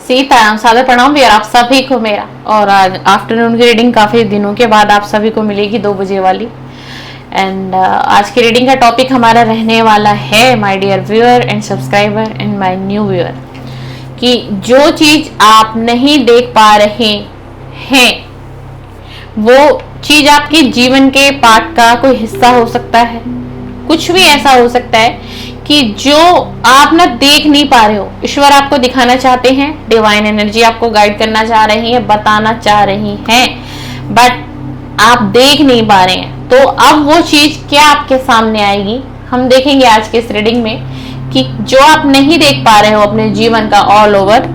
सीताराम, सादर प्रणाम भी और आप सभी को मेरा। और आज आफ्टरनून की रीडिंग काफी दिनों के बाद आप सभी को मिलेगी 2 बजे वाली। एंड आज की रीडिंग का टॉपिक हमारा रहने वाला है my dear viewer and subscriber and my new viewer, कि जो चीज आप नहीं देख पा रहे हैं वो चीज आपके जीवन के पार्ट का कोई हिस्सा हो सकता है। कुछ भी ऐसा हो सकता है कि जो आप ना देख नहीं पा रहे हो, ईश्वर आपको दिखाना चाहते हैं, डिवाइन एनर्जी आपको गाइड करना चाह रही है, बताना चाह रही हैं, बट आप देख नहीं पा रहे हैं। तो अब वो चीज क्या आपके सामने आएगी हम देखेंगे आज के इस रीडिंग में, कि जो आप नहीं देख पा रहे हो अपने जीवन का ऑल ओवर,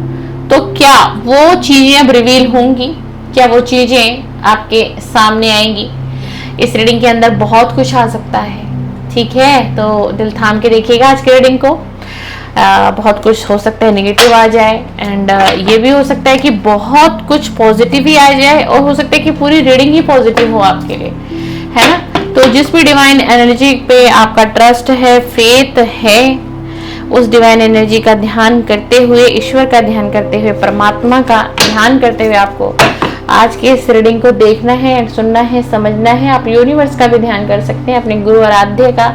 तो क्या वो चीजें अब रिवील होंगी, क्या वो चीजें आपके सामने आएंगी। इस रीडिंग के अंदर बहुत कुछ आ सकता है, ठीक है, तो दिल थाम के देखिएगा आज की रीडिंग को। बहुत कुछ हो सकता है नेगेटिव आ जाए, एंड ये भी हो सकता है कि बहुत कुछ पॉजिटिव ही आ जाए, और हो सकता है कि पूरी रीडिंग ही पॉजिटिव हो आपके लिए, है ना। तो जिस भी डिवाइन एनर्जी पे आपका ट्रस्ट है, फेथ है, उस डिवाइन एनर्जी का ध्यान करते हुए, ईश्वर का ध्यान करते हुए, परमात्मा का ध्यान करते हुए आपको आज के इस रीडिंग को देखना है एंड सुनना है, समझना है। आप यूनिवर्स का भी ध्यान कर सकते हैं, अपने गुरु आराध्य का,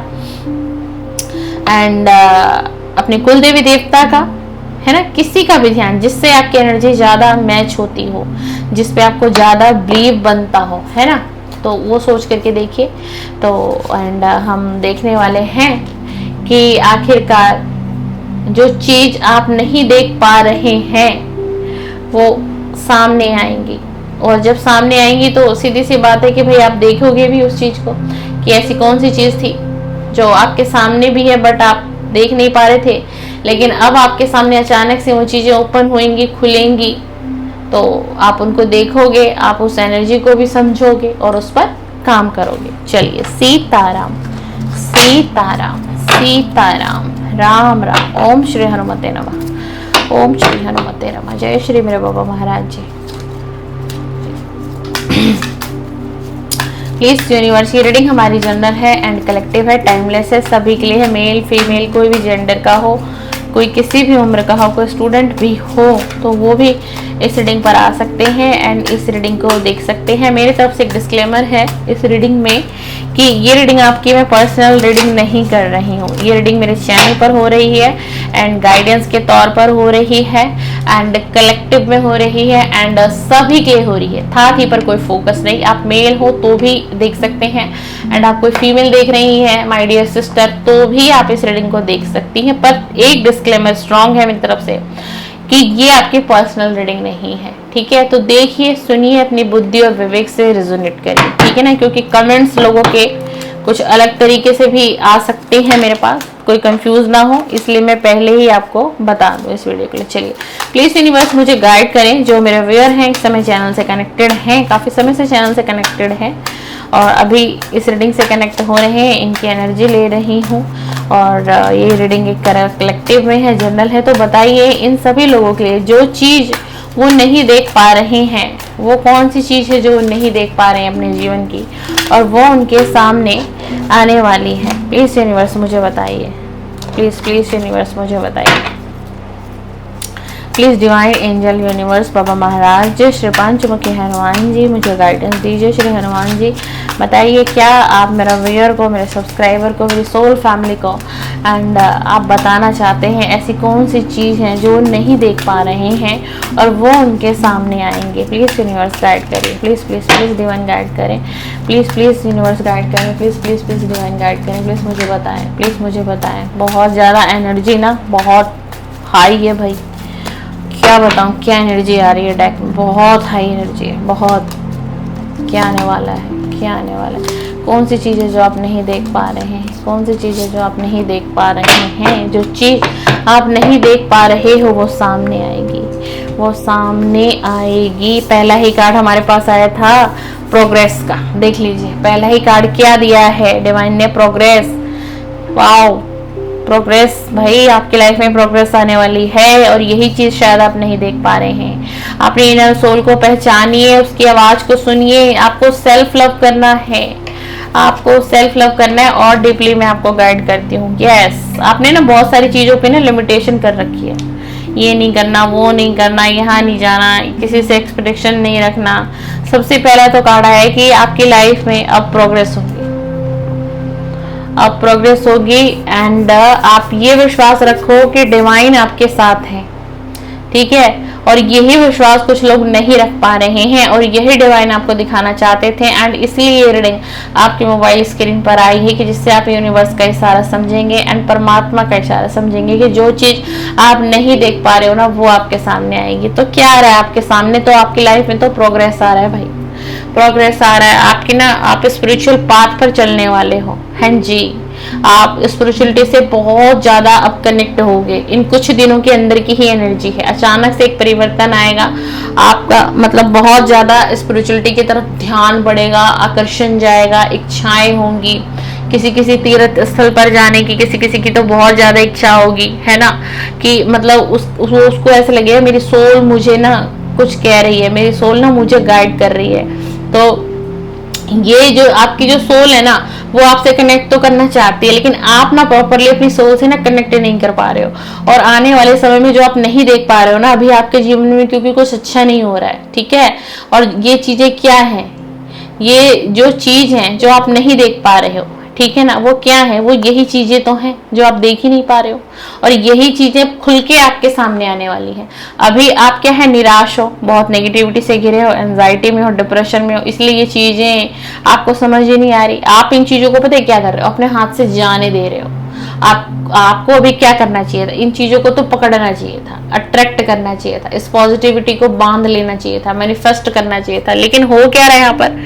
एंड अपने कुल देवी देवता का, है ना, किसी का भी ध्यान जिससे आपकी एनर्जी ज्यादा मैच होती हो, जिस पे आपको ज्यादा बिलीव बनता हो, है ना, तो वो सोच करके देखिए। तो एंड हम देखने वाले हैं कि आखिरकार जो चीज आप नहीं देख पा रहे हैं वो सामने आएंगी, और जब सामने आएंगी तो सीधी सी बात है कि भाई आप देखोगे भी उस चीज को, कि ऐसी कौन सी चीज थी जो आपके सामने भी है बट आप देख नहीं पा रहे थे, लेकिन अब आपके सामने अचानक से वो चीजें ओपन होंगी, खुलेंगी, तो आप उनको देखोगे, आप उस एनर्जी को भी समझोगे और उस पर काम करोगे। चलिए, सीताराम सीताराम सीताराम, राम राम, ओम श्री हनुमते नमः, ओम श्री हनुमते नमः। जय श्री मेरे बाबा महाराज जी। प्लीज यूनिवर्स की रीडिंग हमारी जनरल है एंड कलेक्टिव है, टाइमलेस है, सभी के लिए है, मेल फीमेल कोई भी जेंडर का हो, कोई किसी भी उम्र का हो, कोई स्टूडेंट भी हो तो वो भी इस रीडिंग पर आ सकते हैं एंड इस रीडिंग को देख सकते हैं। मेरी तरफ से एक डिस्क्लेमर है इस रीडिंग में कि ये रीडिंग आपकी मैं पर्सनल रीडिंग नहीं कर रही हूँ, ये रीडिंग मेरे चैनल पर हो रही है एंड गाइडेंस के तौर पर हो रही है एंड कलेक्टिव में हो रही है एंड सभी के हो रही है, था थी पर कोई फोकस नहीं। आप मेल हो तो भी देख सकते हैं, एंड आप कोई फीमेल देख रही है माय डियर सिस्टर तो भी आप इस रीडिंग को देख सकती हैं। पर एक डिस्क्लेमर स्ट्रॉन्ग है मेरी तरफ से कि ये आपकी पर्सनल रीडिंग नहीं है, ठीक है। तो देखिए, सुनिए, अपनी बुद्धि और विवेक से रिजोनेट करिए, ठीक है ना, क्योंकि कमेंट्स लोगों के कुछ अलग तरीके से भी आ सकते हैं मेरे पास, कोई कंफ्यूज ना हो, इसलिए मैं पहले ही आपको बता दूं इस वीडियो के लिए। चलिए, प्लीज यूनिवर्स मुझे गाइड करें, जो मेरे व्यूअर हैं इस समय चैनल से कनेक्टेड हैं, काफी समय से चैनल से कनेक्टेड हैं और अभी इस रीडिंग से कनेक्ट हो रहे हैं, इनकी एनर्जी ले रही हूँ। और ये रीडिंग एक कलेक्टिव में है, जनरल है, तो बताइए इन सभी लोगों के लिए जो चीज वो नहीं देख पा रहे हैं, वो कौन सी चीज है जो नहीं देख पा रहे हैं अपने जीवन की, और वो उनके सामने आने वाली है। प्लीज यूनिवर्स मुझे बताइए, प्लीज प्लीज यूनिवर्स मुझे बताइए, please divine angel universe Baba Maharaj Shri पंचमुखी हनुमान जी मुझे गाइडेंस दीजिए। श्री हनुमान जी बताइए, क्या आप मेरा व्यूअर को, मेरे सब्सक्राइबर को, मेरी सोल फैमिली को एंड आप बताना चाहते हैं ऐसी कौन सी चीज़ है जो नहीं देख पा रहे हैं और वो उनके सामने आएंगे। प्लीज़ यूनिवर्स गाइड करिए, please please please divine guide करें, प्लीज़ प्लीज़ यूनिवर्स गाइड करें, please please please divine guide करें, प्लीज़ मुझे बताएं, प्लीज़ मुझे बताएं। बहुत ज़्यादा एनर्जी ना, बहुत हाई है भाई, क्या बताऊं क्या एनर्जी आ रही है डेक में, बहुत हाई एनर्जी है, बहुत। क्या आने वाला है, क्या आने वाला है, कौन सी चीज़ है जो आप नहीं देख पा रहे हैं, कौन सी चीज़ है जो आप नहीं देख पा रहे हैं, जो चीज़ आप नहीं देख पा रहे हो वो सामने आएगी, वो सामने आएगी। पहला ही कार्ड हमारे पास आया था प्रोग्रेस का, देख लीजिए पहला ही कार्ड क्या दिया है डिवाइन ने, प्रोग्रेस। वाओ, प्रोग्रेस भाई, आपकी लाइफ में प्रोग्रेस आने वाली है और यही चीज शायद आप नहीं देख पा रहे हैं। अपने इनर सोल को पहचानिए, उसकी आवाज को सुनिए। आपको सेल्फ लव करना है, आपको सेल्फ लव करना है और डीपली मैं आपको गाइड करती हूँ। यस, आपने ना बहुत सारी चीजों पे ना लिमिटेशन कर रखी है ये नहीं करना, वो नहीं करना, यहाँ नहीं जाना, किसी से एक्सपेक्टेशन नहीं रखना। सबसे पहला तो कार्ड है कि आपकी लाइफ में अब प्रोग्रेस होगी, अब प्रोग्रेस होगी। एंड आप ये विश्वास रखो कि डिवाइन आपके साथ है, ठीक है। और यही विश्वास कुछ लोग नहीं रख पा रहे हैं और यही डिवाइन आपको दिखाना चाहते थे। एंड इसलिए ये रीडिंग आपके मोबाइल स्क्रीन पर आई है कि जिससे आप यूनिवर्स का इशारा समझेंगे एंड परमात्मा का इशारा समझेंगे कि जो चीज आप नहीं देख पा रहे हो ना, वो आपके सामने आएगी। तो क्या आ रहा है आपके सामने? तो आपकी लाइफ में तो प्रोग्रेस आ रहा है भाई, प्रोग्रेस आ रहा है आपकी ना। आप स्पिरिचुअल पाथ पर चलने वाले हो, हाँ जी। आप स्पिरिचुअलिटी से बहुत ज्यादा अब कनेक्ट होगे। इन कुछ दिनों के अंदर की ही एनर्जी है, अचानक से एक परिवर्तन आएगा आपका, मतलब बहुत ज्यादा स्पिरिचुअलिटी की तरफ ध्यान बढ़ेगा, आकर्षण जाएगा, इच्छाएं होंगी। किसी किसी तीर्थ स्थल पर जाने की किसी किसी की तो बहुत ज्यादा इच्छा होगी, है ना, कि मतलब उसको ऐसा लगेगा मेरी सोल मुझे ना कुछ कह रही है, मेरी सोल ना मुझे गाइड कर रही है। तो ये जो आपकी जो सोल है ना, वो आपसे कनेक्ट तो करना चाहती है, लेकिन आप ना प्रॉपरली अपनी सोल से ना कनेक्ट नहीं कर पा रहे हो। और आने वाले समय में जो आप नहीं देख पा रहे हो ना अभी आपके जीवन में, क्योंकि कुछ अच्छा नहीं हो रहा है, ठीक है। और ये चीजें क्या है, ये जो चीज है जो आप नहीं देख पा रहे हो, ठीक है ना, वो क्या है? वो यही चीजें तो हैं जो आप देख ही नहीं पा रहे हो, और यही चीजें खुल के आपके सामने आने वाली है। अभी आप क्या है, निराश हो, बहुत नेगेटिविटी से घिरे हो, एंजाइटी में हो, डिप्रेशन में हो, इसलिए ये चीजें आपको समझ ही नहीं आ रही। आप इन चीजों को पता है क्या कर रहे हो, अपने हाथ से जाने दे रहे हो। आपको अभी क्या करना चाहिए था, इन चीजों को तो पकड़ना चाहिए था, अट्रैक्ट करना चाहिए था, इस पॉजिटिविटी को बांध लेना चाहिए था, मैनिफेस्ट करना चाहिए था। लेकिन हो क्या रहा है यहाँ पर,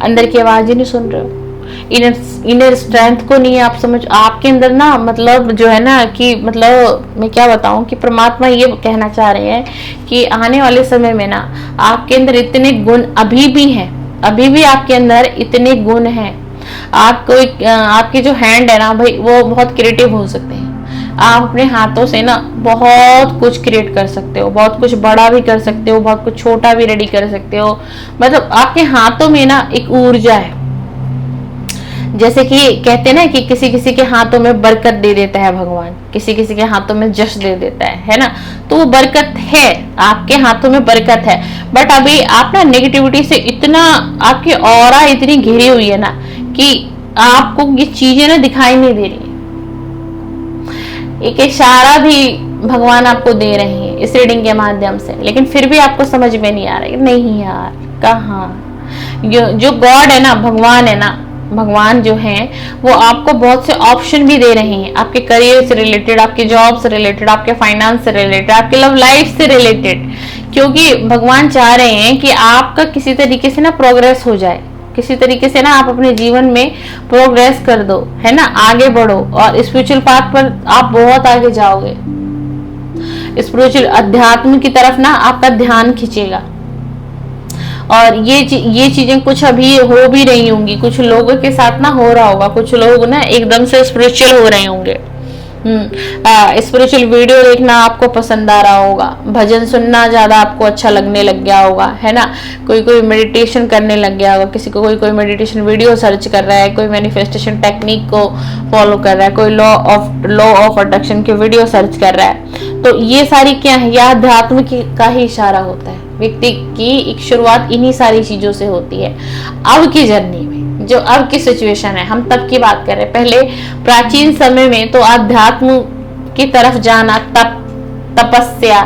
अंदर की आवाज ही नहीं सुन रहे हो, इनर स्ट्रेंथ को नहीं आप समझ। आपके अंदर ना मतलब जो है ना कि मतलब मैं क्या बताऊं कि परमात्मा ये कहना चाह रहे हैं कि आने वाले समय में ना आपके अंदर इतने गुण अभी भी हैं, अभी भी आपके अंदर इतने गुण हैं। आपको आपकी जो हैंड है ना भाई, वो बहुत क्रिएटिव हो सकते हैं। आप अपने हाथों से ना बहुत कुछ क्रिएट कर सकते हो, बहुत कुछ बड़ा भी कर सकते हो, बहुत कुछ छोटा भी रेडी कर सकते हो। मतलब आपके हाथों में ना एक ऊर्जा है, जैसे कि कहते हैं ना कि किसी किसी के हाथों में बरकत दे देता है भगवान, किसी किसी के हाथों में जश दे देता है ना। तो वो बरकत है, आपके हाथों में बरकत है। बट अभी आप ना नेगेटिविटी से इतना, आपकी ऑरा इतनी घिरी हुई है ना कि आपको ये चीजें ना दिखाई नहीं दे रही है। एक इशारा भी भगवान आपको दे रहे हैं इस रीडिंग के माध्यम से, लेकिन फिर भी आपको समझ में नहीं आ रहा है। नहीं यार, कहाँ जो गॉड है ना, भगवान है ना, भगवान जो हैं वो आपको बहुत से ऑप्शन भी दे रहे हैं, आपके करियर से रिलेटेड, आपके जॉब से रिलेटेड, आपके फाइनेंस से रिलेटेड, आपके लव लाइफ से रिलेटेड। क्योंकि भगवान चाह रहे हैं कि आपका किसी तरीके से ना प्रोग्रेस हो जाए, किसी तरीके से ना आप अपने जीवन में प्रोग्रेस कर दो, है ना, आगे बढ़ो और स्पिरिचुअल पाथ पर आप बहुत आगे जाओगे। स्पिरिचुअल अध्यात्म की तरफ ना आपका ध्यान खींचेगा। और ये चीजें कुछ अभी हो भी रही होंगी, कुछ लोगों के साथ ना हो रहा होगा, कुछ लोग ना एकदम से स्पिरिचुअल हो रहे होंगे। स्पिरिचुअल वीडियो देखना आपको पसंद आ रहा होगा, भजन सुनना ज्यादा आपको अच्छा लगने लग गया होगा, है ना। कोई मेडिटेशन करने लग गया होगा, किसी को कोई मेडिटेशन वीडियो सर्च कर रहा है, कोई मैनिफेस्टेशन टेक्निक को फॉलो कर रहा है, कोई लॉ ऑफ अट्रैक्शन के वीडियो सर्च कर रहा है। तो ये सारी क्या है, यह अध्यात्म का ही इशारा होता है। व्यक्ति की एक शुरुआत इन्हीं सारी चीजों से होती है। अब की जर्नी में, जो अब की सिचुएशन है, हम तब की बात कर रहे हैं। पहले प्राचीन समय में तो अध्यात्म की तरफ जाना, तपस्या,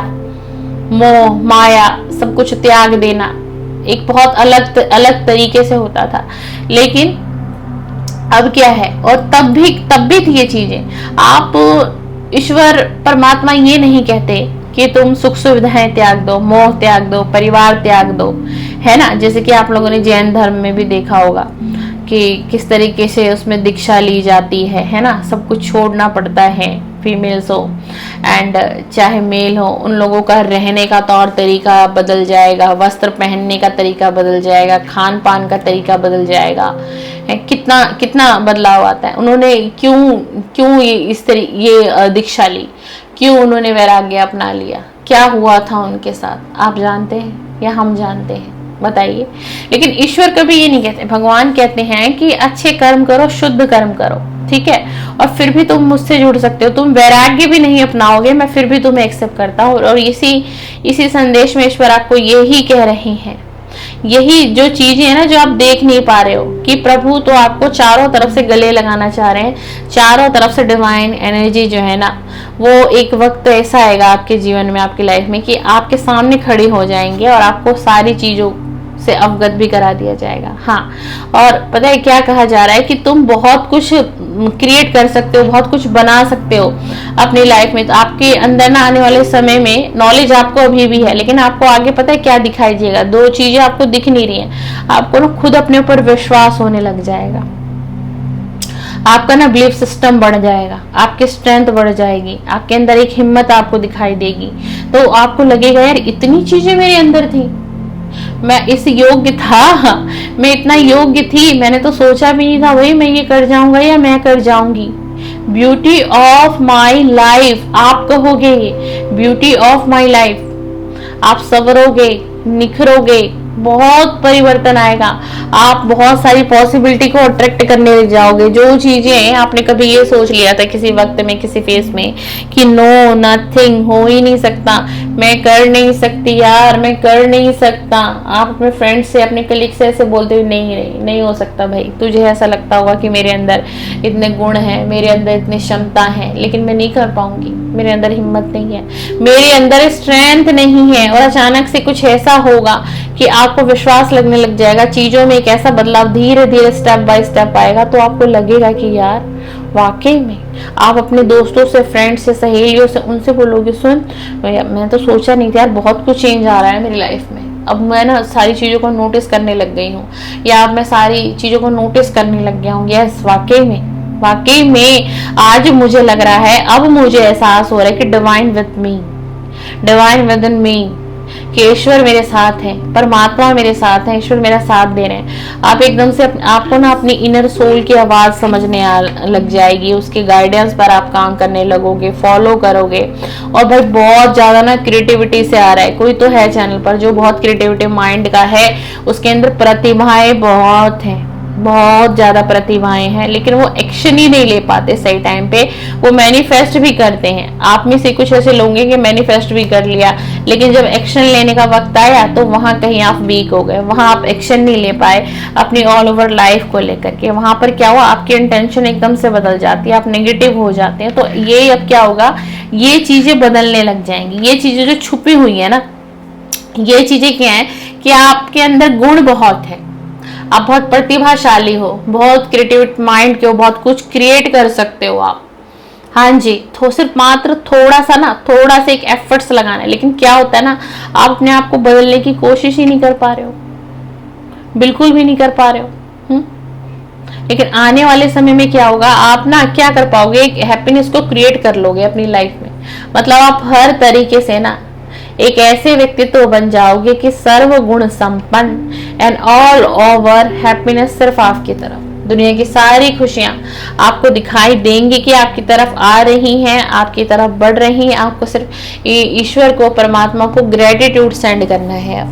मोह माया सब कुछ त्याग देना एक बहुत अलग तरीके से होता था। लेकिन अब क्या है, और तब भी थी ये चीजें। आप ईश्वर परमात्मा ये नहीं कहते कि तुम सुख सुविधाएं त्याग दो, मोह त्याग दो, परिवार त्याग दो, है ना। जैसे कि आप लोगों ने जैन धर्म में भी देखा होगा कि किस तरीके से उसमें दीक्षा ली जाती है ना। सब कुछ छोड़ना पड़ता है, फीमेल्स हो एंड चाहे मेल हो, उन लोगों का रहने का तौर तरीका बदल जाएगा, वस्त्र पहनने का तरीका बदल जाएगा, खान पान का तरीका बदल जाएगा। कितना कितना बदलाव आता है। उन्होंने क्यों ये दीक्षा ली, क्यों उन्होंने वैराग्य अपना लिया, क्या हुआ था उनके साथ, आप जानते हैं या हम जानते हैं? बताइए। लेकिन ईश्वर कभी ये नहीं कहते, भगवान कहते हैं कि अच्छे कर्म करो, शुद्ध कर्म करो, ठीक है, और फिर भी तुम मुझसे जुड़ सकते हो, तुम वैराग्य भी नहीं अपनाओगे, मैं फिर भी तुम्हें एक्सेप्ट करता हूँ। और इसी संदेश में ईश्वर आपको यही कह रहे हैं, यही जो चीजें है ना जो आप देख नहीं पा रहे हो, कि प्रभु तो आपको चारों तरफ से गले लगाना चाह रहे हैं, चारों तरफ से डिवाइन एनर्जी जो है ना, वो एक वक्त ऐसा आएगा आपके जीवन में, आपकी लाइफ में, कि आपके सामने खड़ी हो जाएंगे और आपको सारी चीजों से अवगत भी करा दिया जाएगा। हाँ, और पता है क्या कहा जा रहा है कि तुम बहुत कुछ क्रिएट कर सकते हो, बहुत कुछ बना सकते हो अपनी लाइफ में। तो आपके अंदर ना आने वाले समय में नॉलेज आपको अभी भी है, लेकिन आपको आगे पता है क्या दिखाई देगा, दो चीजें आपको दिख नहीं रही हैं। आपको ना खुद अपने ऊपर विश्वास होने लग जाएगा, आपका ना बिलीफ सिस्टम बढ़ जाएगा, आपकी स्ट्रेंथ बढ़ जाएगी, आपके अंदर एक हिम्मत आपको दिखाई देगी। तो आपको लगेगा यार इतनी चीजें मेरे अंदर थी, मैं इस योग्य था, मैं इतना योग्य थी, मैंने तो सोचा भी नहीं था भाई मैं ये कर जाऊंगा या मैं कर जाऊंगी। ब्यूटी ऑफ माई लाइफ आप कहोगे, ब्यूटी ऑफ माई लाइफ, आप संवरोगे, निखरोगे, बहुत परिवर्तन आएगा, आप बहुत सारी पॉसिबिलिटी को अट्रैक्ट करने लग जाओगे। जो चीजें आपने कभी ये सोच लिया था किसी वक्त में, किसी फेस में, कि नो नथिंग, हो ही नहीं सकता, मैं कर नहीं सकती यार, मैं कर नहीं सकता, आप अपने फ्रेंड से, अपने कलीग से ऐसे बोलते हो, नहीं हो सकता भाई, तुझे ऐसा लगता होगा कि मेरे अंदर इतने गुण हैं, मेरे अंदर इतनी क्षमता है, लेकिन मैं नहीं कर पाऊंगी, मेरे अंदर हिम्मत नहीं है, मेरे अंदर स्ट्रेंथ नहीं है। और अचानक से कुछ ऐसा होगा कि आपको विश्वास लगने लग जाएगा, चीजों में एक ऐसा बदलाव धीरे धीरे स्टेप बाय स्टेप आएगा, तो आपको लगेगा कि यार वाकई में। आप अपने दोस्तों से, फ्रेंड से, सहेलियों से, उनसे बोलोगे, सुन मैं तो सोचा नहीं था यार, बहुत कुछ चेंज आ रहा है मेरी लाइफ में, अब मैं ना सारी चीजों को नोटिस करने लग गई हूँ, या अब मैं सारी चीजों को नोटिस करने लग गया हूँ। यस, वाकई में आज मुझे लग रहा है, अब मुझे एहसास हो रहा है कि divine with me, divine within me, कि ईश्वर मेरे साथ है, परमात्मा मेरे साथ है, ईश्वर मेरा साथ दे रहे हैं। आप एकदम से आपको ना अपनी इनर सोल की आवाज समझने लग जाएगी, उसके गाइडेंस पर आप काम करने लगोगे, फॉलो करोगे। और भाई बहुत ज्यादा ना क्रिएटिविटी से आ रहा है, कोई तो है चैनल पर जो बहुत क्रिएटिविटी माइंड का है, उसके अंदर प्रतिभाएं बहुत हैं, बहुत ज्यादा प्रतिभाएं हैं, लेकिन वो एक्शन ही नहीं ले पाते सही टाइम पे। वो मैनिफेस्ट भी करते हैं, आप में से कुछ ऐसे लोग हैं कि मैनिफेस्ट भी कर लिया, लेकिन जब एक्शन लेने का वक्त आया तो वहां कहीं आप वीक हो गए, वहां आप एक्शन नहीं ले पाए अपनी ऑल ओवर लाइफ को लेकर के। वहां पर क्या हुआ, आपकी इंटेंशन एकदम से बदल जाती है, आप नेगेटिव हो जाते हैं। तो ये अब क्या होगा, ये चीजें बदलने लग जाएंगी। ये चीजें जो छुपी हुई है ना, ये चीजें क्या है कि आपके अंदर गुण बहुत है, आप बहुत प्रतिभाशाली हो, बहुत क्रिएटिव माइंड के हो, बहुत कुछ क्रिएट कर सकते हो आप। हाँ जी, तो सिर्फ मात्र थोड़ा सा एक एफर्ट्स लगाना है। लेकिन क्या होता है ना, आप अपने आप को बदलने की कोशिश ही नहीं कर पा रहे हो, बिल्कुल भी नहीं कर पा रहे हो। लेकिन आने वाले समय में क्या होगा, आप ना क्या कर पाओगे, एक हैप्पीनेस को क्रिएट कर लोगे अपनी लाइफ में। मतलब आप हर तरीके से ना एक ऐसे व्यक्तित्व बन जाओगे कि सर्व गुण संपन्न एंड ऑल ओवर हैप्पीनेस सिर्फ आपकी तरफ, दुनिया की सारी खुशियां आपको दिखाई देंगी कि आपकी तरफ आ रही हैं, आपकी तरफ बढ़ रही हैं। आपको सिर्फ ईश्वर को, परमात्मा को ग्रेटिट्यूड सेंड करना है,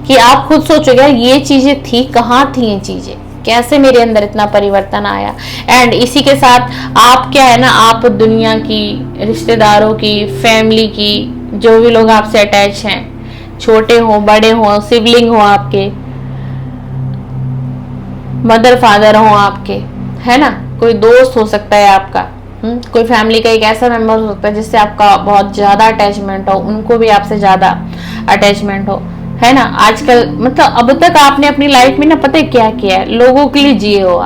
कि आप खुद सोचोगे ये चीजें थी, कहाँ थी ये चीजें, कैसे मेरे अंदर इतना परिवर्तन आया। एंड इसी के साथ आप क्या है ना, आप दुनिया की, रिश्तेदारों की, फैमिली की, जो भी लोग आपसे अटैच हैं, छोटे हो, बड़े हो, सिबलिंग हो, आपके मदर फादर हो आपके, है ना, कोई दोस्त हो सकता है आपका, कोई फैमिली का एक ऐसा मेंबर हो सकता है जिससे आपका बहुत ज्यादा अटैचमेंट हो, उनको भी आपसे ज्यादा अटैचमेंट हो, है ना। आजकल मतलब अब तक आपने अपनी लाइफ में ना पता है क्या किया है, लोगों के लिए जिए हो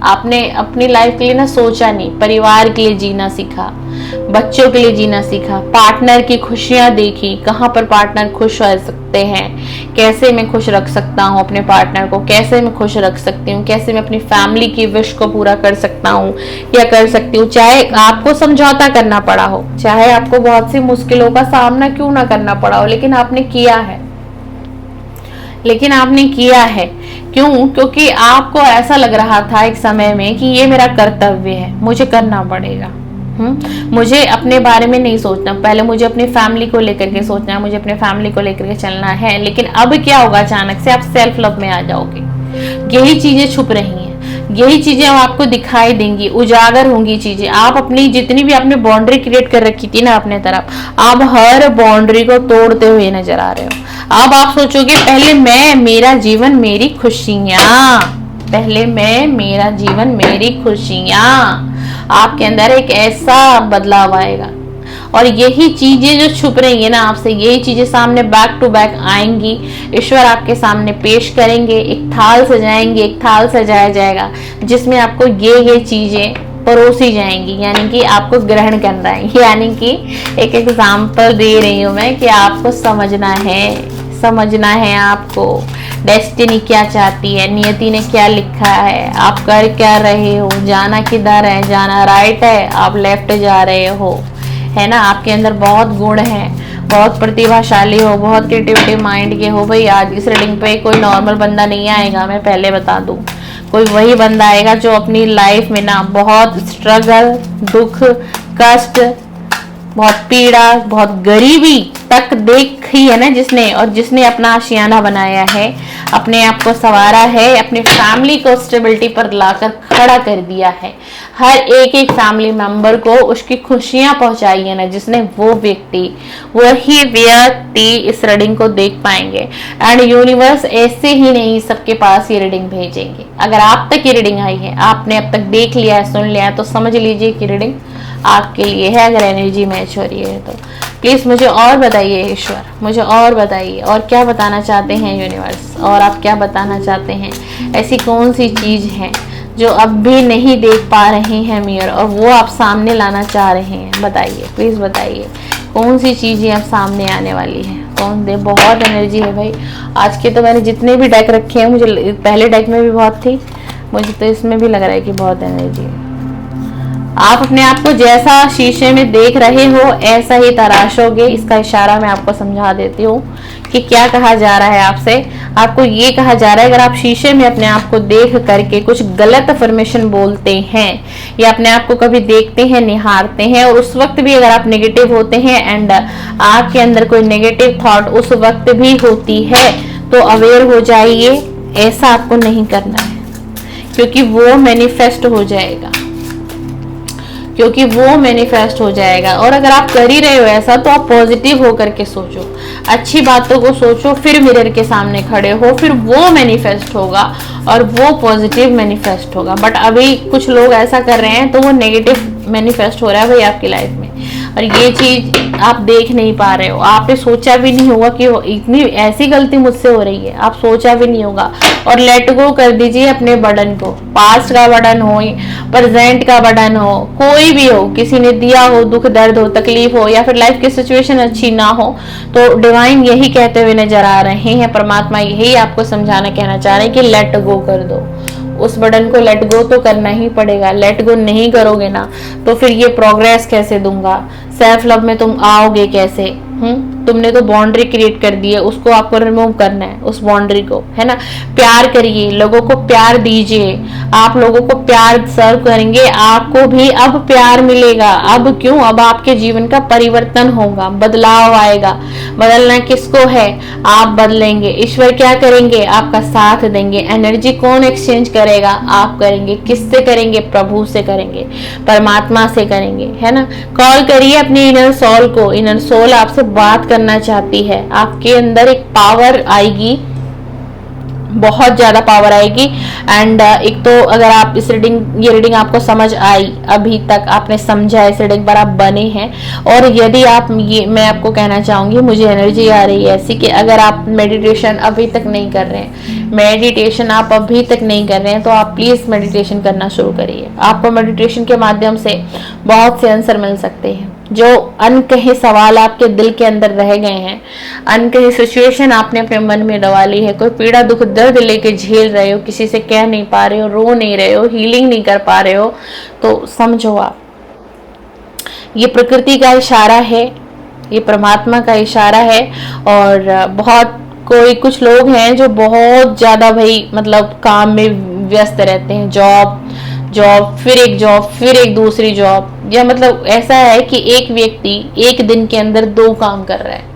आपने अपनी लाइफ के लिए ना सोचा नहीं, परिवार के लिए जीना सीखा, बच्चों के लिए जीना सीखा, पार्टनर की खुशियां देखी, कहाँ पर पार्टनर खुश रह सकते हैं, कैसे मैं खुश रख सकता हूँ अपने पार्टनर को, कैसे मैं खुश रख सकती हूँ, कैसे मैं अपनी फैमिली की विश को पूरा कर सकता हूँ या कर सकती हूँ, चाहे आपको समझौता करना पड़ा हो, चाहे आपको बहुत सी मुश्किलों का सामना क्यों ना करना पड़ा हो, लेकिन आपने किया है। क्यों? क्योंकि आपको ऐसा लग रहा था एक समय में कि ये मेरा कर्तव्य है, मुझे करना पड़ेगा, मुझे अपने बारे में नहीं सोचना, पहले मुझे अपनी फैमिली को लेकर के सोचना है, मुझे अपने फैमिली को लेकर के चलना है। लेकिन अब क्या होगा, अचानक से आप सेल्फ लव में आ जाओगे। यही चीजें छुप रही हैं, यही चीजें आपको दिखाई देंगी, उजागर होंगी चीजें। आप अपनी जितनी भी आपने बाउंड्री क्रिएट कर रखी थी ना अपने तरफ, आप हर बाउंड्री को तोड़ते हुए नजर आ रहे हो। अब आप सोचोगे पहले मैं, मेरा जीवन, मेरी खुशियां, पहले मैं, मेरा जीवन, मेरी खुशियां। आपके अंदर एक ऐसा बदलाव आएगा और यही चीजें जो छुप रही है ना आपसे, यही चीजें सामने बैक टू बैक आएंगी। ईश्वर आपके सामने पेश करेंगे, एक थाल सजाएंगे, एक थाल सजाया जाएगा जिसमें आपको ये चीजें परोसी जाएंगी, यानी कि आपको ग्रहण करना है। यानी कि एक एग्जाम्पल दे रही हूं मैं कि आपको समझना है आपको डेस्टिनी क्या चाहती है, नियति ने क्या लिखा है, आप कर क्या रहे हो, जाना किधर है, जाना राइट है, आप लेफ्ट जा रहे हो, है ना। आपके अंदर बहुत गुण है, बहुत प्रतिभाशाली हो, बहुत क्रिएटिविटी माइंड के हो। भाई आज इस रीडिंग पे कोई नॉर्मल बंदा नहीं आएगा, मैं पहले बता दूं। कोई वही बंदा आएगा जो अपनी लाइफ में ना बहुत स्ट्रगल, दुख, कष्ट, बहुत पीड़ा, बहुत गरीबी तक देखी है ना जिसने, और जिसने अपना आशियाना बनाया है, अपने आप को संवारा है, अपने फैमिली को स्टेबिलिटी पर लाकर खड़ा कर दिया है। हर एक फैमिली मेंबर को उसकी खुशियां पहुंचाई है ना जिसने, वही व्यक्ति इस रीडिंग को देख पाएंगे। एंड यूनिवर्स ऐसे ही नहीं सबके पास ये रीडिंग भेजेंगे। अगर आप तक ये रीडिंग आई है, आपने अब तक देख लिया है, सुन लिया है, तो समझ लीजिए कि रीडिंग आपके लिए है। अगर एनर्जी मैच हो रही है तो प्लीज मुझे और बताइए ईश्वर, मुझे और बताइए, और क्या बताना चाहते हैं यूनिवर्स, और आप क्या बताना चाहते हैं। ऐसी कौन सी चीज है जो अब भी नहीं देख पा रहे हैं मिरर, और वो आप सामने लाना चाह रहे हैं। बताइए, प्लीज बताइए कौन सी चीजें अब सामने आने वाली है। कौन दे, बहुत एनर्जी है भाई आज के। तो मैंने जितने भी डेक रखे हैं, मुझे पहले डेक में भी बहुत थी, मुझे तो इसमें भी लग रहा है कि बहुत एनर्जी है। आप अपने आप को जैसा शीशे में देख रहे हो ऐसा ही तराशोगे। इसका इशारा मैं आपको समझा देती हूँ कि क्या कहा जा रहा है आपसे। आपको ये कहा जा रहा है, अगर आप शीशे में अपने आप को देख करके कुछ गलत अफर्मेशन बोलते हैं या अपने आप को कभी देखते हैं, निहारते हैं, और उस वक्त भी अगर आप नेगेटिव होते हैं एंड आपके अंदर कोई नेगेटिव थॉट उस वक्त भी होती है, तो अवेयर हो जाइए। ऐसा आपको नहीं करना है, क्योंकि वो मैनिफेस्ट हो जाएगा, और अगर आप कर ही रहे हो ऐसा, तो आप पॉजिटिव होकर के सोचो, अच्छी बातों को सोचो, फिर मिरर के सामने खड़े हो, फिर वो मैनिफेस्ट होगा और वो पॉजिटिव मैनिफेस्ट होगा। बट अभी कुछ लोग ऐसा कर रहे हैं तो वो नेगेटिव मैनिफेस्ट हो रहा है भाई आपकी लाइफ में, और ये चीज आप देख नहीं पा रहे हो। आपने सोचा भी नहीं होगा कि इतनी ऐसी गलती मुझसे हो रही है, आप सोचा भी नहीं होगा। और लेट गो कर दीजिए अपने बर्डन को, पास्ट का बर्डन हो, प्रेजेंट का बर्डन हो, कोई भी हो, किसी ने दिया हो, दुख दर्द हो, तकलीफ हो, या फिर लाइफ की सिचुएशन अच्छी ना हो, तो डिवाइन यही कहते हुए नजर आ रहे हैं, परमात्मा यही आपको समझाना, कहना चाह रहे हैं कि लेट गो कर दो। उस बटन को लेट गो तो करना ही पड़ेगा। लेट गो नहीं करोगे ना तो फिर ये प्रोग्रेस कैसे दूंगा, सेल्फ लव में तुम आओगे कैसे। तुमने तो बाउंड्री क्रिएट कर दी है, उसको आपको रिमूव करना है, उस बाउंड्री को, है ना। प्यार करिए, लोगों को प्यार दीजिए। आप लोगों को प्यार सर्व करेंगे, आपको भी अब प्यार मिलेगा। अब क्यों, अब आपके जीवन का परिवर्तन होगा, बदलाव आएगा। बदलना किसको है, आप बदलेंगे। ईश्वर क्या करेंगे, आपका साथ देंगे। एनर्जी कौन एक्सचेंज करेगा, आप करेंगे। किससे करेंगे, प्रभु से करेंगे, परमात्मा से करेंगे, है ना। कॉल करिए अपनी इनर सोल को, इनर सोल आपसे बात करना चाहती है। आपके अंदर एक पावर आएगी, बहुत ज्यादा पावर आएगी। एंड एक तो अगर आप ये रीडिंग आपको समझ आई, अभी तक आपने समझा, इस रीडिंग पर आप बने हैं, और यदि आप मैं आपको कहना चाहूंगी, मुझे एनर्जी आ रही है ऐसी कि अगर आप मेडिटेशन अभी तक नहीं कर रहे हैं, तो आप प्लीज मेडिटेशन करना शुरू करिए। आपको मेडिटेशन के माध्यम से बहुत से आंसर मिल सकते हैं। जो अनकहे सवाल आपके दिल के अंदर रह गए हैं, अनकही सिचुएशन आपने अपने मन में दबा ली है, कोई पीड़ा दुख दर्द लेके झेल रहे हो, किसी से कह नहीं पा रहे हो, रो नहीं रहे हो, हीलिंग नहीं कर पा रहे हो, तो समझो आप, ये प्रकृति का इशारा है, ये परमात्मा का इशारा है। और कुछ लोग हैं जो बहुत ज्यादा भाई मतलब काम में व्यस्त रहते हैं, जॉब, फिर एक जॉब, फिर एक दूसरी जॉब, या मतलब ऐसा है कि एक व्यक्ति एक दिन के अंदर 2 काम कर रहा है।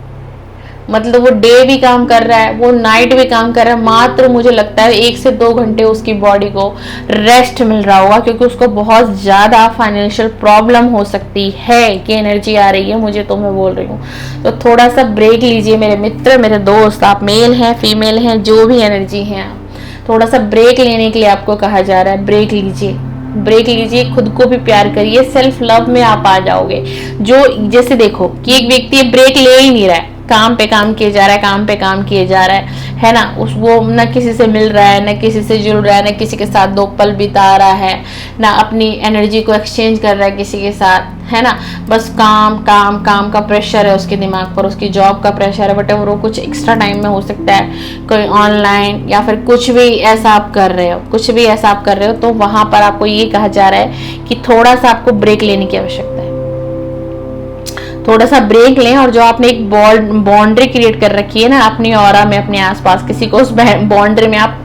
मतलब वो डे भी काम कर रहा है, वो नाइट भी काम कर रहा है, मात्र मुझे लगता है 1 से 2 घंटे उसकी बॉडी को रेस्ट मिल रहा होगा, क्योंकि उसको बहुत ज़्यादा फाइनेंशियल प्रॉब्लम हो सकती है कि एनर्जी आ रही है मुझे, तो मैं बोल रही हूँ। तो थोड़ा सा ब्रेक लीजिए मेरे मित्र, मेरे दोस्त, आप मेल हैं फीमेल हैं, जो भी एनर्जी है, थोड़ा सा ब्रेक लेने के लिए आपको कहा जा रहा है। ब्रेक लीजिए, ब्रेक लीजिए, खुद को भी प्यार करिए, सेल्फ लव में आप आ जाओगे। जो जैसे देखो कि एक व्यक्ति ब्रेक ले ही नहीं रहा है, काम पे काम किए जा रहा है, काम पे काम किए जा रहा है ना, उस वो न किसी से मिल रहा है, न किसी से जुड़ रहा है, न किसी के साथ 2 पल बिता रहा है, ना अपनी एनर्जी को एक्सचेंज कर रहा है किसी के साथ, है ना। बस काम काम काम का प्रेशर है उसके दिमाग पर, उसकी जॉब का प्रेशर है, बट वो कुछ एक्स्ट्रा टाइम में हो सकता है कोई ऑनलाइन या फिर कुछ भी ऐसा आप कर रहे हो, कुछ भी ऐसा आप कर रहे हो, तो वहां पर आपको ये कहा जा रहा है कि थोड़ा सा आपको ब्रेक लेने की आवश्यकता है। थोड़ा सा ब्रेक लें, और जो आपने एक बाउंड्री क्रिएट कर रखी है ना अपनी ऑरा में, अपने आसपास किसी को उस बाउंड्री में आप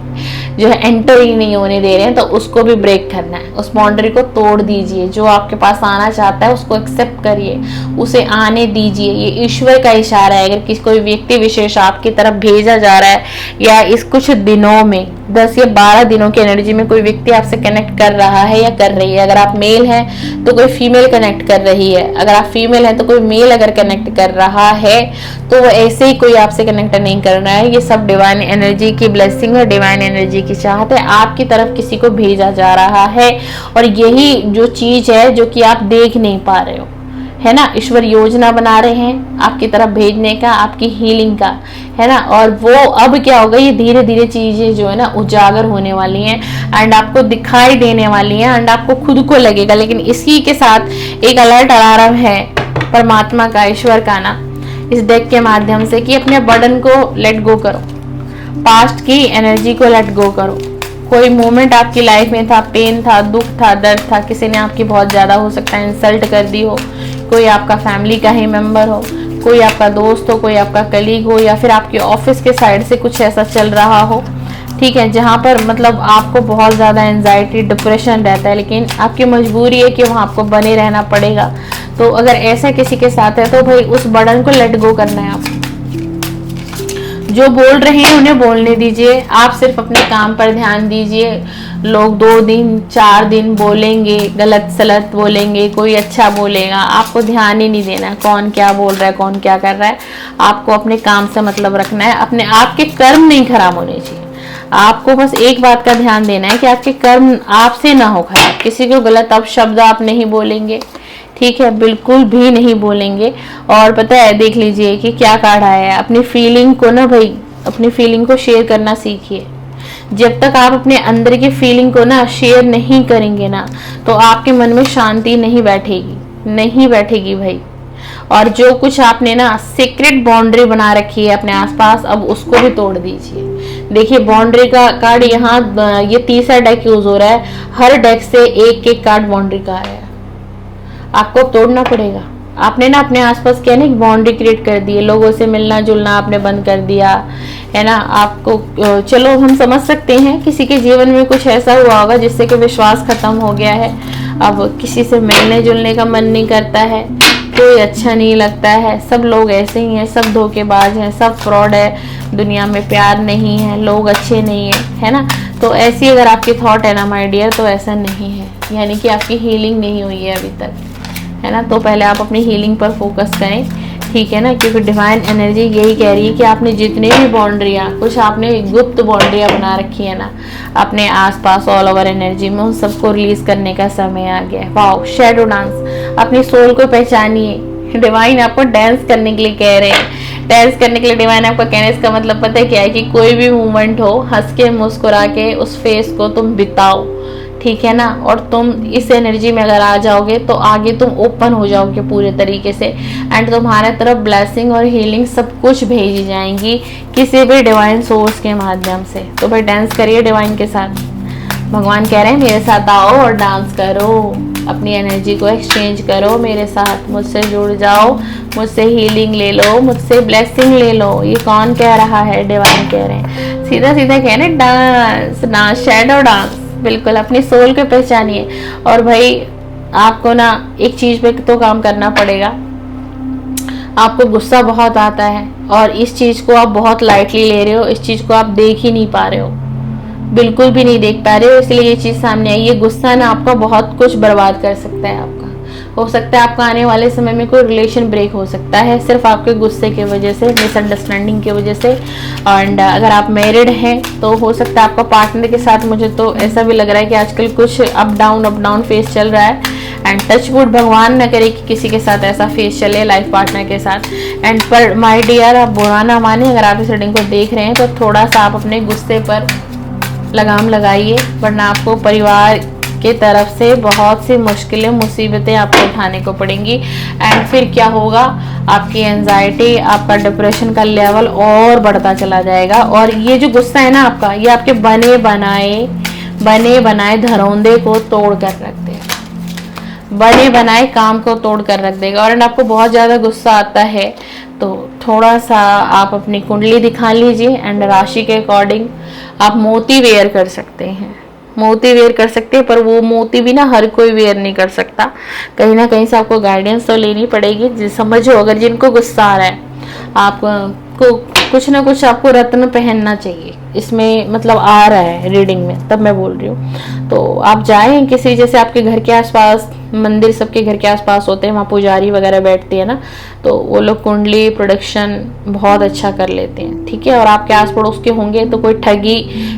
जो है एंटर ही नहीं होने दे रहे हैं, तो उसको भी ब्रेक करना है। उस बाउंड्री को तोड़ दीजिए। जो आपके पास आना चाहता है उसको एक्सेप्ट करिए, उसे आने दीजिए। ये ईश्वर का इशारा है। अगर किसी कोई व्यक्ति विशेष आपकी तरफ भेजा जा रहा है, या इस कुछ दिनों में 10 या 12 दिनों की एनर्जी में कोई व्यक्ति आपसे कनेक्ट कर रहा है या कर रही है, अगर आप मेल हैं तो कोई फीमेल कनेक्ट कर रही है, अगर आप फीमेल हैं तो कोई मेल अगर कनेक्ट कर रहा है, तो वो ऐसे ही कोई आपसे कनेक्ट नहीं कर रहा है। ये सब डिवाइन एनर्जी की ब्लेसिंग है, डिवाइन एनर्जी की चाहत है, आपकी तरफ किसी को भेजा जा रहा है। और यही जो चीज है जो कि आप देख नहीं पा रहे हो, है ना, ईश्वर योजना बना रहे हैं आपकी तरफ भेजने का, आपकी हीलिंग का, है ना। और वो अब क्या होगा, ये धीरे धीरे चीजें जो है ना उजागर होने वाली हैं, एंड आपको दिखाई देने वाली हैं, एंड आपको खुद को लगेगा। लेकिन इसी के साथ एक अलर्ट अलार्म है परमात्मा का, ईश्वर का ना, इस डेक के माध्यम से, कि अपने बर्डन को लेट गो करो, पास्ट की एनर्जी को लेट गो करो। कोई मोमेंट आपकी लाइफ में था, पेन था, दुख था, दर्द था, किसी ने आपकी बहुत ज्यादा हो सकता है इंसल्ट कर दी हो, कोई आपका फैमिली का ही मेंबर हो, कोई आपका दोस्त हो, कोई आपका कलीग हो, या फिर आपके ऑफिस के साइड से कुछ ऐसा चल रहा हो, ठीक है, जहाँ पर मतलब आपको बहुत ज़्यादा एंजाइटी डिप्रेशन रहता है, लेकिन आपकी मजबूरी है कि वहाँ आपको बने रहना पड़ेगा। तो अगर ऐसा किसी के साथ है तो भाई उस बर्डन को लेट गो करना है। आप जो बोल रहे हैं उन्हें बोलने दीजिए, आप सिर्फ अपने काम पर ध्यान दीजिए। लोग 2 दिन 4 दिन बोलेंगे, गलत सलत बोलेंगे, कोई अच्छा बोलेगा, आपको ध्यान ही नहीं देना है कौन क्या बोल रहा है, कौन क्या कर रहा है। आपको अपने काम से मतलब रखना है, अपने आपके कर्म नहीं खराब होने चाहिए। आपको बस एक बात का ध्यान देना है कि आपके कर्म आपसे ना हो खराब। किसी को गलत अपशब्द आप नहीं बोलेंगे, ठीक है, बिल्कुल भी नहीं बोलेंगे। और पता है, देख लीजिए कि क्या कार्ड आया है। अपनी फीलिंग को ना भाई, अपनी फीलिंग को शेयर करना सीखिए। जब तक आप अपने अंदर की फीलिंग को ना शेयर नहीं करेंगे ना, तो आपके मन में शांति नहीं बैठेगी, नहीं बैठेगी भाई। और जो कुछ आपने ना सीक्रेट बाउंड्री बना रखी है अपने आसपास, अब उसको भी तोड़ दीजिए। देखिए बाउंड्री का कार्ड यहाँ, ये तीसरा डेक यूज हो रहा है। हर डेक से एक एक कार्ड बाउंड्री का आया है, आपको तोड़ना पड़ेगा। आपने ना अपने आसपास क्या ना एक बाउंड्री क्रिएट कर दी है, लोगों से मिलना जुलना आपने बंद कर दिया है ना। आपको चलो हम समझ सकते हैं किसी के जीवन में कुछ ऐसा हुआ होगा जिससे कि विश्वास खत्म हो गया है। अब किसी से मिलने जुलने का मन नहीं करता है, कोई अच्छा नहीं लगता है, सब लोग ऐसे ही हैं, सब धोखेबाज हैं, सब फ्रॉड है, दुनिया में प्यार नहीं है, लोग अच्छे नहीं है ना। तो ऐसी अगर आपकी थॉट है ना माय डियर, तो ऐसा नहीं है, यानी कि आपकी हीलिंग नहीं हुई है अभी तक, है ना। तो पहले आप अपनी हीलिंग पर फोकस करें, ठीक है ना, क्योंकि डिवाइन एनर्जी यही कह रही है कि आपने जितने भी बाउंड्रियाँ, कुछ आपने गुप्त बाउंड्रियाँ बना रखी है ना अपने आसपास ऑल ओवर एनर्जी में, उन सबको रिलीज करने का समय आ गया है। वाओ, शैडो डांस, अपनी सोल को पहचानिए। डिवाइन आपको डांस करने के लिए कह रहे हैं, डांस करने के लिए डिवाइन आपको कहने, इसका मतलब पता है क्या है, कि कोई भी मूवमेंट हो, हंस के मुस्कुरा के उस फेस को तुम बिताओ, ठीक है ना। और तुम इस एनर्जी में अगर आ जाओगे तो आगे तुम ओपन हो जाओगे पूरे तरीके से, एंड तुम्हारे तरफ ब्लेसिंग और हीलिंग सब कुछ भेजी जाएंगी किसी भी डिवाइन सोर्स के माध्यम से। तो भाई डांस करिए डिवाइन के साथ। भगवान कह रहे हैं मेरे साथ आओ और डांस करो, अपनी एनर्जी को एक्सचेंज करो मेरे साथ, मुझसे जुड़ जाओ, मुझसे हीलिंग ले लो, मुझसे ब्लेसिंग ले लो। ये कौन कह रहा है? डिवाइन कह रहे हैं। सीधा सीधा कह रहे हैं डांस ना, शैडो डांस, बिल्कुल अपनी सोल को पहचानिए। और भाई आपको ना एक चीज पे तो काम करना पड़ेगा, आपको गुस्सा बहुत आता है और इस चीज को आप बहुत लाइटली ले रहे हो, इस चीज को आप देख ही नहीं पा रहे हो, बिल्कुल भी नहीं देख पा रहे हो, इसलिए ये चीज सामने आई। ये गुस्सा ना आपका बहुत कुछ बर्बाद कर सकता है। आपका हो सकता है आपका आने वाले समय में कोई रिलेशन ब्रेक हो सकता है सिर्फ आपके गुस्से की वजह से, मिसअंडरस्टैंडिंग की वजह से। एंड अगर आप मैरिड हैं तो हो सकता है आपका पार्टनर के साथ, मुझे तो ऐसा भी लग रहा है कि आजकल कुछ अप डाउन फेस चल रहा है। एंड टच वुड, भगवान न करे कि किसी के साथ ऐसा फेस चले लाइफ पार्टनर के साथ। एंड पर माय डियर, आप बुरा ना माने, अगर आप इस रीडिंग को देख रहे हैं तो थोड़ा सा आप अपने गुस्से पर लगाम लगाइए, वरना आपको परिवार के तरफ से बहुत सी मुश्किलें, मुसीबतें आपको उठाने को पड़ेंगी। एंड फिर क्या होगा, आपकी एंजाइटी, आपका डिप्रेशन का लेवल और बढ़ता चला जाएगा। और ये जो गुस्सा है ना आपका, ये आपके बने बनाए धरौंदे को तोड़ कर रख देगा, बने बनाए काम को तोड़ कर रख देगा। और आपको बहुत ज़्यादा गुस्सा आता है तो थोड़ा सा आप अपनी कुंडली दिखा लीजिए एंड राशि के अकॉर्डिंग आप मोती वेयर कर सकते हैं, मोती वेयर कर सकते हैं। पर वो मोती भी ना हर कोई वेयर नहीं कर सकता, कहीं ना कहीं से आपको गाइडेंस तो लेनी पड़ेगी। समझो, अगर जिनको गुस्सा आ रहा है, आपको कुछ ना कुछ आपको रत्न पहनना चाहिए, इसमें मतलब आ रहा है रीडिंग में, तब मैं बोल रही हूँ। तो आप जाएं किसी, जैसे आपके घर के आसपास मंदिर, सबके घर के आसपास होते हैं, वहाँ पुजारी वगैरह बैठती है ना, तो वो लोग कुंडली प्रोडक्शन बहुत अच्छा कर लेते हैं, ठीक है। और आपके आस पड़ोस के होंगे तो कोई ठगी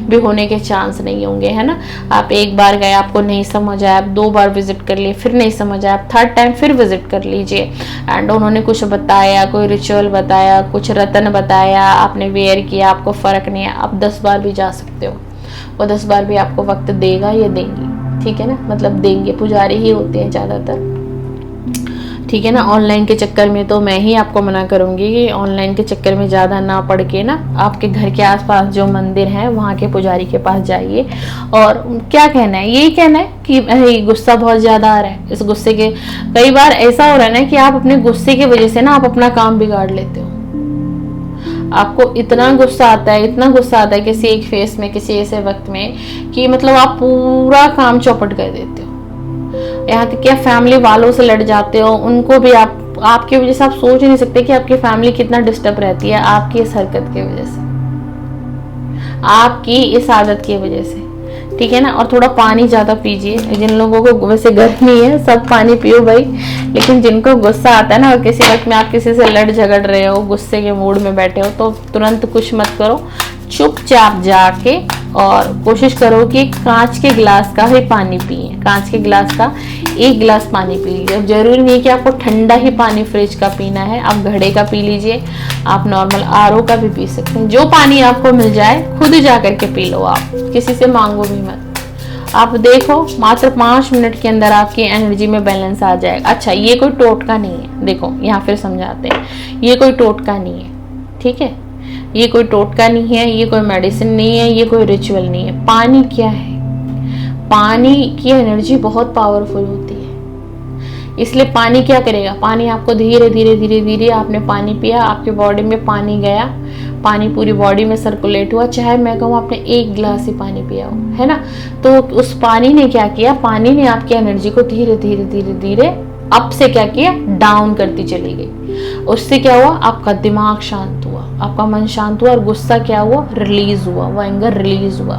भी होने के चांस नहीं होंगे, है ना। आप एक बार गए, आपको नहीं समझ आया, आप 2 बार विजिट कर लिए, फिर नहीं समझ आया, आप 3rd टाइम फिर विजिट कर लीजिए। एंड उन्होंने कुछ बताया, कोई रिचुअल बताया, कुछ रत्न बताया, आपने वेयर किया, आपको फर्क नहीं है, आप 10 बार भी जा सकते हो, वो 10 बार भी आपको वक्त देगा या देंगी, ठीक है ना, मतलब देंगे, पुजारी ही होते हैं ज़्यादातर, ठीक है ना। ऑनलाइन के चक्कर में तो मैं ही आपको मना करूंगी कि ऑनलाइन के चक्कर में ज़्यादा ना पड़ के ना, आपके घर के आसपास जो मंदिर हैं वहाँ के पुजारी के पास जाइए। और क्या कहना है, यही कहना है कि गुस्सा बहुत ज़्यादा आ रहा है, इस गुस्से के कई बार ऐसा हो रहा है ना कि आप अपने गुस्से की वजह से ना आप अपना काम बिगाड़ लेते हो। आपको इतना गुस्सा आता है, इतना गुस्सा आता है किसी एक फेस में, किसी ऐसे वक्त में कि मतलब आप पूरा काम चौपट कर देते हो। यहाँ तक कि आप फैमिली वालों से लड़ जाते हो, उनको भी आपकी वजह से आप सोच नहीं सकते कि आपकी फैमिली कितना डिस्टर्ब रहती है आपकी इस हरकत की वजह से, आपकी इस आदत की वजह से, ठीक है ना। और थोड़ा पानी ज्यादा पीजिए, जिन लोगों को वैसे गर्मी है सब पानी पियो भाई, लेकिन जिनको गुस्सा आता है ना और किसी वक्त में आप किसी से लड़ झगड़ रहे हो, गुस्से के मूड में बैठे हो, तो तुरंत कुछ मत करो, चुपचाप जाके और कोशिश करो कि कांच के गिलास का ही पानी पिए, कांच के गिलास का 1 गिलास पानी पी लीजिए। जरूरी नहीं कि आपको ठंडा ही पानी फ्रिज का पीना है, आप घड़े का पी लीजिए, आप नॉर्मल आरओ का भी पी सकते हैं, जो पानी आपको मिल जाए खुद जा करके पी लो, आप किसी से मांगो भी मत। आप देखो मात्र 5 मिनट के अंदर आपकी एनर्जी में बैलेंस आ जाएगा। अच्छा, ये कोई टोटका नहीं है, देखो यहाँ फिर समझाते हैं, ये कोई टोटका नहीं है, ठीक है, ये कोई टोटका नहीं है, ये कोई मेडिसिन नहीं है, ये कोई रिचुअल नहीं है। पानी क्या है, पानी की एनर्जी बहुत पावरफुल होती है, इसलिए पानी क्या करेगा, पानी आपको धीरे धीरे धीरे धीरे, आपने पानी पिया, आपके बॉडी में पानी गया, पानी पूरी बॉडी में सर्कुलेट हुआ, चाहे मैं कहूँ आपने 1 गिलास ही पानी पिया हो, है ना, तो उस पानी ने क्या किया, पानी ने आपकी एनर्जी को धीरे धीरे धीरे धीरे अप से क्या किया, डाउन करती चली गई। उससे क्या हुआ, आपका दिमाग शांत हुआ, आपका मन शांत हुआ, और गुस्सा क्या हुआ, रिलीज हुआ, वो एंगर रिलीज हुआ।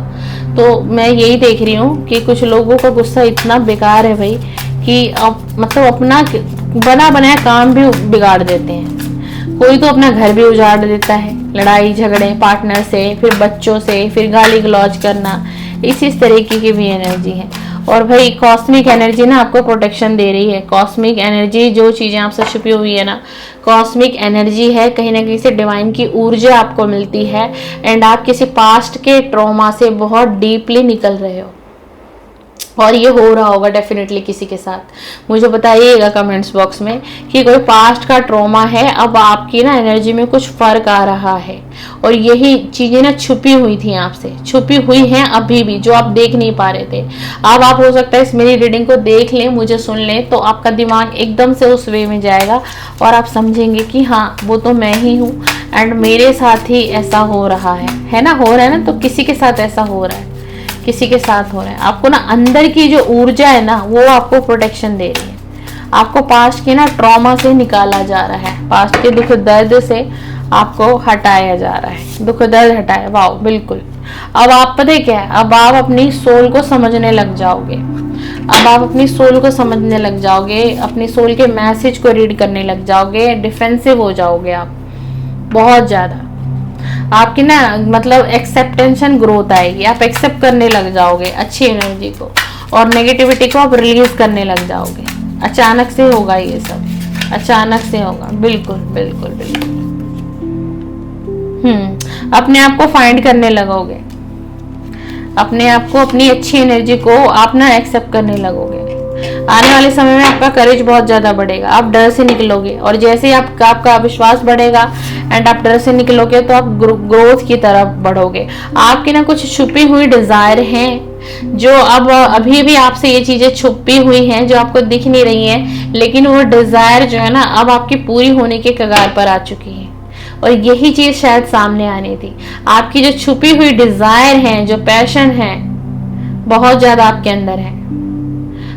तो मैं यही देख रही हूँ कि कुछ लोगों का गुस्सा इतना बेकार है भाई कि मतलब अपना बना बनाया काम भी बिगाड़ देते हैं। कोई तो अपना घर भी उजाड़ देता है, लड़ाई झगड़े पार्टनर से, फिर बच्चों से, फिर गाली गलौज करना, इस तरीके की भी एनर्जी है। और भाई कॉस्मिक एनर्जी ना आपको प्रोटेक्शन दे रही है। कॉस्मिक एनर्जी जो चीजें आपसे छुपी हुई है ना, कॉस्मिक एनर्जी है, कहीं ना कहीं से डिवाइन की ऊर्जा आपको मिलती है। एंड आप किसी पास्ट के ट्रॉमा से बहुत डीपली निकल रहे हो, और ये हो रहा होगा डेफिनेटली किसी के साथ। मुझे बताइएगा कमेंट्स बॉक्स में कि कोई पास्ट का ट्रॉमा है, अब आपकी ना एनर्जी में कुछ फर्क आ रहा है, और यही चीजें ना छुपी हुई थी आपसे, छुपी हुई हैं अभी भी, जो आप देख नहीं पा रहे थे। अब आप हो सकता है इस मेरी रीडिंग को देख लें, मुझे सुन लें, तो आपका दिमाग एकदम से उस वे में जाएगा और आप समझेंगे कि हाँ वो तो मैं ही हूँ, एंड मेरे साथ ही ऐसा हो रहा है ना, हो रहा है ना, तो किसी के साथ ऐसा हो रहा है, किसी के साथ हो रहा है, आपको ना अंदर की जो ऊर्जा है ना वो आपको प्रोटेक्शन दे रही है। आपको पास्ट के ना ट्रॉमा से निकाला जा रहा है, पास्ट के दुख दर्द से आपको हटाया जा रहा है, दुख दर्द हटाया। वाह, बिल्कुल। अब आप पता है क्या है, अब आप अपनी सोल को समझने लग जाओगे। अब आप अपनी सोल को समझने लग जाओगे, अपनी सोल के मैसेज को रीड करने लग जाओगे, डिफेंसिव हो जाओगे आप बहुत ज्यादा। आपकी ना मतलब एक्सेप्टेंशन ग्रोथ आएगी, आप एक्सेप्ट करने लग जाओगे अच्छी एनर्जी को, और नेगेटिविटी को आप रिलीज करने लग जाओगे। अचानक से होगा ये सब, अचानक से होगा। बिल्कुल बिल्कुल बिल्कुल। अपने आप को फाइंड करने लगोगे, अपने आप को, अपनी अच्छी एनर्जी को आप ना एक्सेप्ट करने लगोगे। आने वाले समय में आपका करेज बहुत ज्यादा बढ़ेगा, आप डर से निकलोगे, और जैसे ही आपका विश्वास बढ़ेगा एंड आप डर से निकलोगे तो आप ग्रोथ की तरफ बढ़ोगे। आपकी ना कुछ छुपी हुई डिजायर हैं जो अब अभी भी आपसे ये चीजें छुपी हुई हैं जो आपको दिख नहीं रही हैं, लेकिन वो डिजायर जो है ना अब आपकी पूरी होने के कगार पर आ चुकी है, और यही चीज शायद सामने आनी थी। आपकी जो छुपी हुई डिजायर है, जो पैशन है बहुत ज्यादा आपके अंदर है,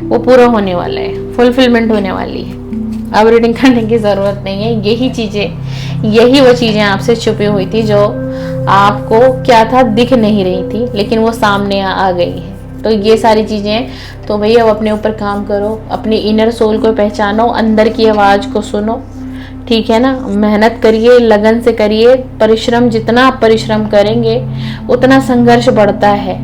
वो पूरा होने वाला है, फुलफिलमेंट होने वाली है। अब रीडिंग करने की जरूरत नहीं है, यही चीजें, यही वो चीजें आपसे छुपी हुई थी जो आपको क्या था दिख नहीं रही थी, लेकिन वो सामने आ गई है। तो ये सारी चीजें, तो भैया अब अपने ऊपर काम करो, अपनी इनर सोल को पहचानो, अंदर की आवाज को सुनो, ठीक है ना। मेहनत करिए, लगन से करिए, परिश्रम, जितना आप परिश्रम करेंगे उतना संघर्ष बढ़ता है।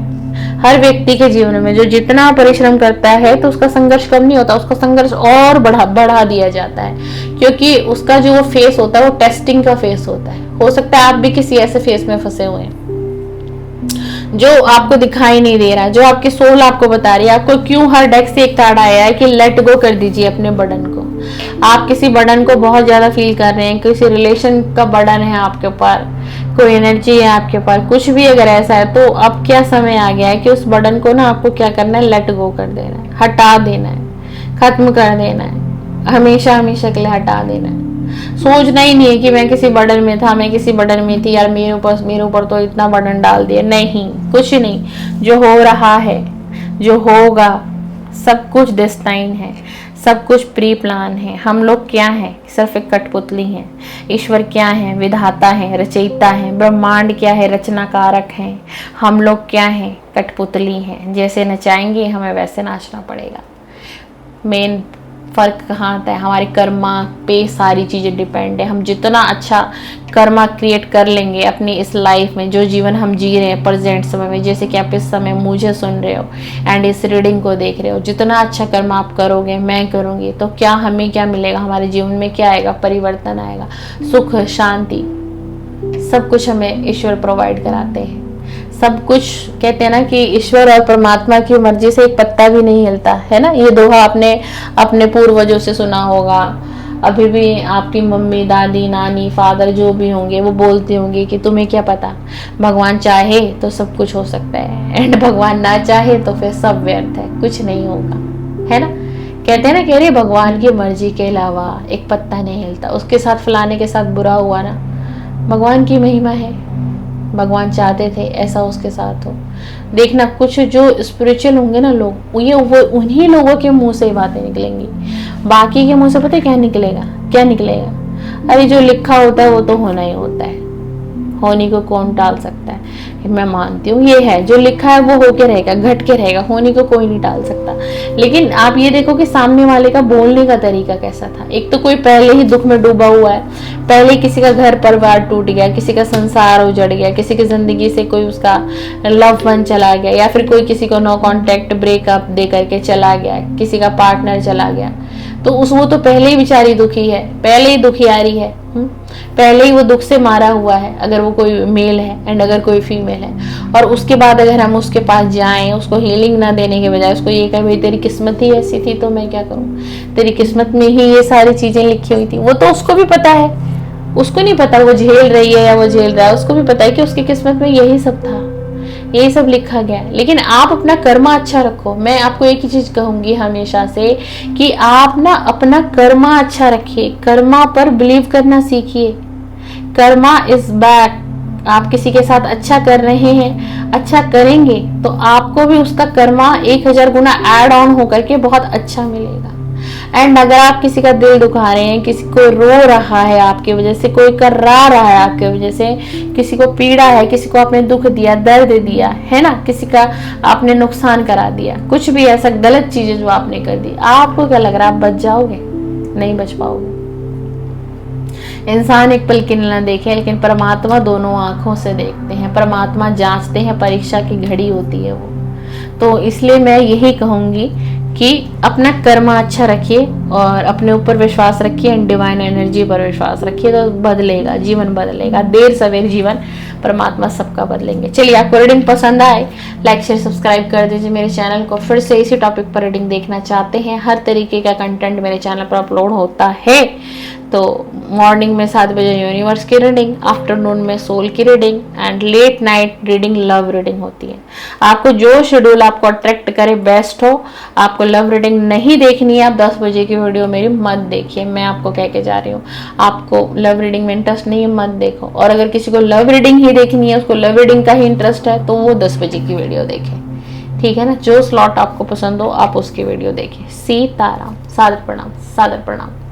हर व्यक्ति के जीवन में जो जितना परिश्रम करता है तो उसका संघर्ष कम नहीं होता, उसका संघर्ष और बढ़ा दिया जाता है, क्योंकि उसका जो वो फेस होता है वो टेस्टिंग का फेस होता है। हो सकता है आप भी किसी ऐसे फेस में फंसे हुए हैं जो आपको दिखाई नहीं दे रहा, जो आपकी सोल आपको बता रही है। आपको क्यों हर डेक से एक कार्ड आया है कि लेट गो कर दीजिए अपने बर्डन को। आप किसी बर्डन को बहुत ज्यादा फील कर रहे हैं, किसी रिलेशन का बर्डन है आपके ऊपर, कोई एनर्जी है आपके पास, कुछ भी अगर ऐसा है तो अब क्या समय आ गया है कि उस बर्डन को ना आपको क्या करना है, लेट गो कर देना है, हटा देना है, खत्म कर देना है, हमेशा हमेशा के लिए हटा देना है। सोचना ही नहीं है कि मैं किसी बर्डन में था, मैं किसी बर्डन में थी यार, मेरे ऊपर तो इतना बर्डन डाल दिया। नहीं, कुछ नहीं। जो हो रहा है, जो होगा, सब कुछ डेस्टाइन है, सब कुछ प्री प्लान है। हम लोग क्या हैं, सिर्फ एक कठपुतली हैं। ईश्वर क्या है, विधाता है, रचयिता है। ब्रह्मांड क्या है, रचनाकारक है। हम लोग क्या हैं, कठपुतली हैं। जैसे नचाएंगे हमें वैसे नाचना पड़ेगा। मेन फर्क कहाँ आता है, हमारे कर्मा पे सारी चीजें डिपेंड है। हम जितना अच्छा कर्मा क्रिएट कर लेंगे अपनी इस लाइफ में, जो जीवन हम जी रहे हैं प्रेजेंट समय में, जैसे कि आप इस समय मुझे सुन रहे हो एंड इस रीडिंग को देख रहे हो, जितना अच्छा कर्मा आप करोगे, मैं करूंगी, तो क्या हमें क्या मिलेगा, हमारे जीवन में क्या आएगा, परिवर्तन आएगा, सुख, शांति, सब कुछ हमें ईश्वर प्रोवाइड कराते हैं। सब कुछ, कहते हैं ना कि ईश्वर और परमात्मा की मर्जी से एक पत्ता भी नहीं हिलता, है ना। ये दोहा आपने अपने पूर्वजों से सुना होगा। अभी भी आपकी मम्मी, दादी, नानी, फादर जो भी होंगे वो बोलते होंगे कि तुम्हें क्या पता, भगवान चाहे तो सब कुछ हो सकता है, एंड भगवान ना चाहे तो फिर सब व्यर्थ है, कुछ नहीं होगा, है ना। कहते हैं ना, कह रहे भगवान की मर्जी के अलावा एक पत्ता नहीं हिलता। उसके साथ फलाने के साथ बुरा हुआ ना, भगवान की महिमा है, भगवान चाहते थे ऐसा उसके साथ हो। देखना, कुछ जो स्पिरिचुअल होंगे ना लोग, ये वो उन्हीं लोगों के मुंह से बातें निकलेंगी। बाकी के मुंह से पता है क्या निकलेगा, क्या निकलेगा, अरे जो लिखा होता है वो तो होना ही होता है, होने को कौन टाल सकता है। मैं मानती हूँ ये है, जो लिखा है वो होके रहेगा, घट के रहेगा, होने को कोई नहीं टाल सकता। लेकिन आप ये देखो कि सामने वाले का बोलने का तरीका कैसा था। एक तो कोई पहले ही दुख में डूबा हुआ है, पहले किसी का घर परिवार टूट गया, किसी का संसार उजड़ गया, किसी की जिंदगी से कोई उसका लव वन चला गया, या फिर कोई किसी को नो कॉन्टेक्ट ब्रेकअप दे करके चला गया, किसी का पार्टनर चला गया, तो वो तो पहले ही बेचारी दुखी है, पहले ही दुखियारी है, पहले ही वो दुख से मारा हुआ है, अगर वो कोई मेल है एंड अगर कोई फीमेल है। और उसके बाद अगर हम उसके पास जाएं, उसको हीलिंग ना देने के बजाय उसको ये कहे भाई तेरी किस्मत ही ऐसी थी तो मैं क्या करूं, तेरी किस्मत में ही ये सारी चीजें लिखी हुई थी। वो तो उसको भी पता है, उसको नहीं पता वो झेल रही है या वो झेल रहा है, उसको भी पता है कि उसकी किस्मत में यही सब था, यही सब लिखा गया है। लेकिन आप अपना कर्मा अच्छा रखो। मैं आपको एक ही चीज कहूंगी हमेशा से कि आप ना अपना कर्मा अच्छा रखिए, कर्मा पर बिलीव करना सीखिए। Karma is back. आप किसी के साथ अच्छा कर रहे हैं, अच्छा करेंगे तो आपको भी उसका कर्मा 1000 गुना ऐड ऑन होकर के बहुत अच्छा मिलेगा। एंड अगर आप किसी का दिल दुखा रहे हैं, किसी को रो रहा है आपकी वजह से, कोई कर्रा रहा है आपकी वजह से, किसी को पीड़ा है, किसी को आपने दुख दिया, दर्द दिया है ना, किसी का आपने नुकसान करा दिया, कुछ भी ऐसा गलत चीजें जो आपने कर दी, आपको क्या लग रहा है आप बच जाओगे? नहीं बच पाओगे। इंसान एक पल के लिए ना देखे, लेकिन परमात्मा दोनों आंखों से देखते हैं, परमात्मा जांचते हैं, परीक्षा की घड़ी होती है वो। तो इसलिए मैं यही कहूंगी कि अपना कर्म अच्छा रखिए और अपने ऊपर विश्वास रखिए एंड डिवाइन एनर्जी पर विश्वास रखिए, तो बदलेगा, जीवन बदलेगा। देर सवेर जीवन परमात्मा सबका बदलेंगे। चलिए, आपको रीडिंग पसंद आए, लाइक शेयर सब्सक्राइब कर दीजिए मेरे चैनल को। फिर से इसी टॉपिक पर रीडिंग देखना चाहते हैं, हर तरीके का कंटेंट मेरे चैनल पर अपलोड होता है। तो मॉर्निंग में 7 बजे यूनिवर्स की रीडिंग, आफ्टरनून में सोल की reading and let night reading, love reading होती है। आपको जो शेड्यूल आपको अट्रैक्ट करे, बेस्ट हो। आपको लव रीडिंग नहीं देखनी है, आप 10 बजे की वीडियो मेरी मत देखिए, मैं आपको कह के जा रही हूँ। आपको लव रीडिंग में इंटरेस्ट नहीं है, मत देखो। और अगर किसी को लव रीडिंग ही देखनी है, उसको लव रीडिंग का ही इंटरेस्ट है, तो वो 10 बजे की वीडियो देखे, ठीक है ना। जो स्लॉट आपको पसंद हो आप उसकी वीडियो देखें। सीताराम, सादर प्रणाम, सादर प्रणाम।